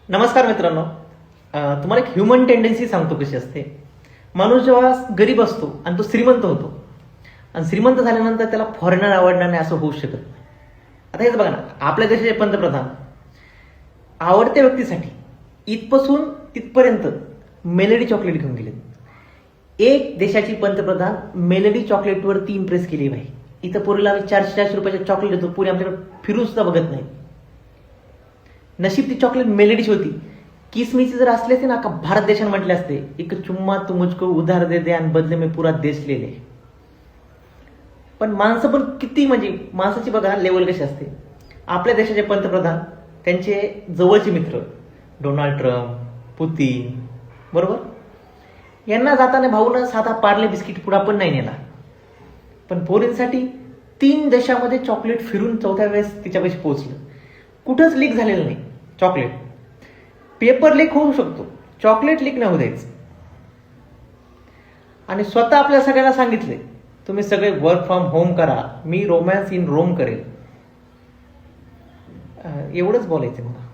नमस्कार मित्रांनो. तुम्हाला एक ह्युमन टेंडन्सी सांगतो कशी असते. माणूस जेव्हा गरीब असतो आणि तो श्रीमंत होतो आणि श्रीमंत झाल्यानंतर त्याला फॉरेनर आवडणार नाही असं होऊ शकत नाही. आता हेच बघा ना, आपल्या देशाचे पंतप्रधान आवडत्या व्यक्तीसाठी इथपासून तिथपर्यंत मेलडी चॉकलेट घेऊन गेले. एक देशाची पंतप्रधान मेलडी चॉकलेटवरती इम्प्रेस केली भाई. इथं पोरीला आम्ही 400 रुपयाचे चॉकलेट देतो, पुरी आपल्याकडे फिरून सुद्धा बघत नाही. नशीब ती चॉकलेट मेलडीची होती. किसमिसी जर असले असते ना, का भारत देशाने म्हटले असते, एक चुम्मा तू मुझको उधार दे दे आणि बदले में पुरा देश ले ले. पण माणसं पण किती, म्हणजे माणसाची बघा लेवल कशी असते. आपल्या देशाचे पंतप्रधान त्यांचे जवळचे मित्र डोनाल्ड ट्रम्प, पुतीन, बरोबर, यांना जाताना भाऊनं साधा पार्ले बिस्किट पुडा पण नाही नेला. पण पोरींसाठी 3 देशामध्ये चॉकलेट फिरून 4थ्या वेळेस तिच्यापाशी पोहोचलं. कुठंच लीक झालेलं नाही चॉकलेट. पेपर लीक होऊ शकतो, चॉकलेट लीक नाही होऊ द्यायचं. आणि स्वतः आपल्या सगळ्यांना सांगितले, तुम्ही सगळे वर्क फ्रॉम होम करा, मी रोमॅन्स इन रोम करेल. एवढंच बोलायचं मला.